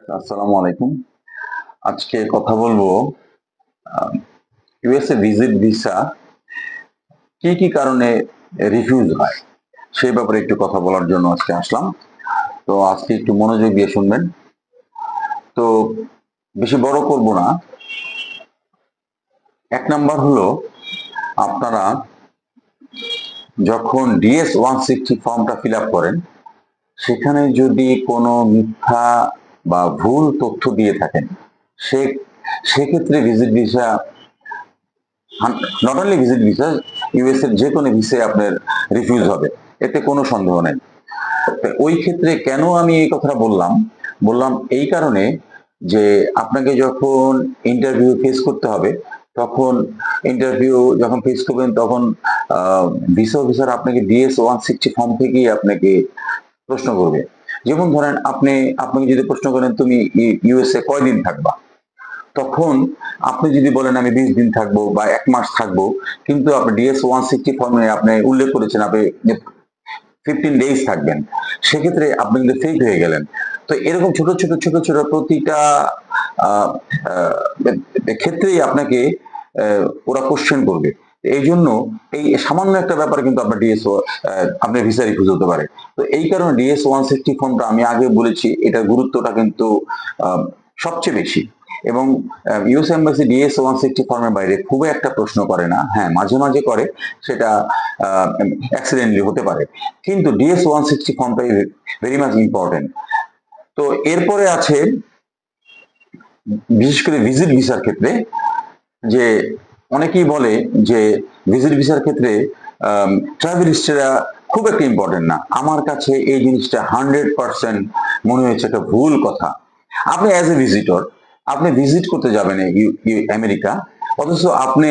আসসালামু আলাইকুম। আজকে কথা বলবো ইউএসএ ভিজিট ভিসা কি কি কারণে রিফিউজ হয় সেই ব্যাপারে একটু কথা বলার জন্য আজকে আসলাম। তো আজকে একটু মনোযোগ দিয়ে শুনবেন। তো বেশি বড় করব না। এক নাম্বার হলো আপনারা যখন ডিএস 160 ফর্মটা ফিল আপ করেন সেখানে যদি কোনো মিথ্যা বা ভুল তথ্য দিয়ে থাকেন সে সেক্ষেত্রে visit visa, not only visit visa, US এর যে কোনো ভিসায় আপনার রিফিউজ হবে, এতে কোনো সন্দেহ নেই। ওই ক্ষেত্রে কেন আমি এই কথাটা বললাম এই কারণে যে আপনাকে যখন ইন্টারভিউ ফেস করতে হবে তখন ইন্টারভিউ যখন ফেস করবেন তখন ভিসা অফিসার আপনাকে ডিএস 160 ফর্ম থেকেই আপনাকে প্রশ্ন করবে। যেমন ধরেন আপনাকে যদি প্রশ্ন করেন তুমি ইউএসএ কয়দিন থাকবা, তখন আপনি যদি বলেন আমি 20 দিন থাকবো বা 1 মাস থাকবো, কিন্তু আপনি ডিএস 160 ফর্মে আপনি উল্লেখ করেছেন আপনি 15 ডেজ থাকবেন, সেক্ষেত্রে আপনি কিন্তু ফেক হয়ে গেলেন। তো এরকম ছোট ছোট প্রতিটা ক্ষেত্রেই আপনাকে ওরা কোশ্চেন করবে। এই জন্য এই সামান্য একটা ব্যাপার কিন্তু আপনার ডিএসও আপনার ভিসা রিফিউজ হতে পারে। তো এই কারণে ডিএস 160 ফর্মটা আমি আগে বলেছি এটার গুরুত্বটা কিন্তু সবচেয়ে বেশি। এবং ইউএস এম্বাসি ডিএস 160 ফর্মের বাইরে খুব একটা প্রশ্ন করে না, হ্যাঁ মাঝে মাঝে করে, সেটা অ্যাক্সিডেন্টলি হতে পারে, কিন্তু ডিএস 160 ফর্মটাই ভেরি মাচ ইম্পর্টেন্ট। তো এরপরে আছে বিশেষ করে ভিজিট ভিসার ক্ষেত্রে, যে অনেকেই বলে যে ভিজিট ভিসার ক্ষেত্রে ট্রাভেল হিস্ট্রিটা খুব একটা ইম্পর্টেন্ট না। আমার কাছে এই জিনিসটা 100% মনে হয়েছে একটা ভুল কথা। আপনি অ্যাজ এ ভিজিটর আপনি ভিজিট করতে যাবেন আমেরিকা, অথচ আপনি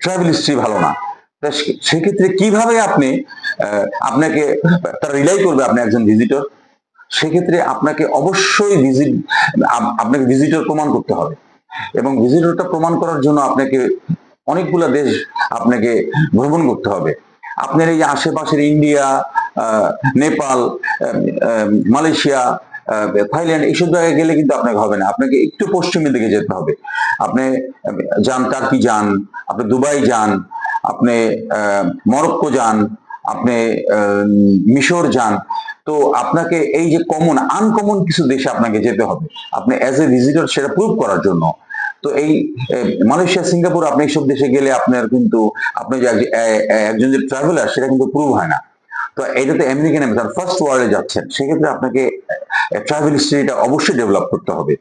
ট্রাভেল হিস্ট্রি ভালো না, সেক্ষেত্রে কিভাবে আপনাকে তারা রিলাই করবে আপনি একজন ভিজিটর? সেক্ষেত্রে আপনাকে অবশ্যই আপনাকে ভিজিটর প্রমাণ করতে হবে, এবং ভিজিটরটা প্রমাণ করার জন্য আপনাকে অনেকগুলো দেশ আপনাকে ভ্রমণ করতে হবে। আপনার এই আশেপাশের ইন্ডিয়া, নেপাল, মালয়েশিয়া, থাইল্যান্ড এইসব জায়গায় গেলে কিন্তু আপনাকে হবে না, আপনাকে একটু পশ্চিমের দিকে যেতে হবে। আপনি যান টার্কি যান, আপনি দুবাই যান, আপনি মরক্কো যান, আপনি মিশর যান। তো আপনাকে এই যে আনকমন কিছু দেশে আপনাকে যেতে হবে আপনি অ্যাজ এ ভিজিটর সেটা প্রুভ করার জন্য। তো এই মালয়েশিয়া, সিঙ্গাপুর, আপনি এইসব দেশে গেলে আপনার কিন্তু আপনি যে একজন যে ট্রাভেলার সেটা কিন্তু প্রুভ হয় না। তো এটাতে আমেরিকান এম্বাসি ফার্স্ট ওয়ার্ল্ডে যাচ্ছেন, সেক্ষেত্রে আপনাকে ট্রাভেল হিস্ট্রিটা অবশ্যই ডেভেলপ করতে হবে।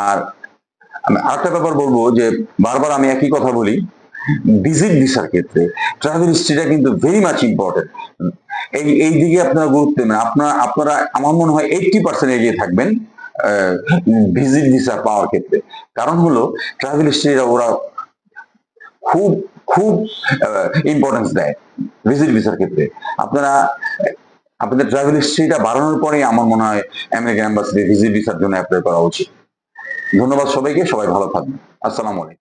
আর আমি আরেকটা ব্যাপার বলবো যে বারবার আমি একই কথা বলি, ভিজিট ভিসার ক্ষেত্রে ট্রাভেল হিস্ট্রিটা কিন্তু ভেরি মাচ ইম্পর্টেন্ট। এই দিকে আপনারা গুরুত্ব দেবেন। আপনারা আমার মনে হয় 80% এগিয়ে থাকবেন ভিজিট ভিসা পাওয়ার ক্ষেত্রে। কারণ হলো ট্রাভেল হিস্ট্রিটা ওরা খুব খুব ইম্পর্টেন্স দেয় ভিজিট ভিসার ক্ষেত্রে। আপনারা আপনাদের ট্রাভেল হিস্ট্রিটা বাড়ানোর পরেই আমার মনে হয় আমেরিকান এম্বাসিতে ভিজিট ভিসার জন্য অ্যাপ্লাই করা উচিত। ধন্যবাদ সবাইকে, সবাই ভালো থাকবেন। আসসালামু আলাইকুম।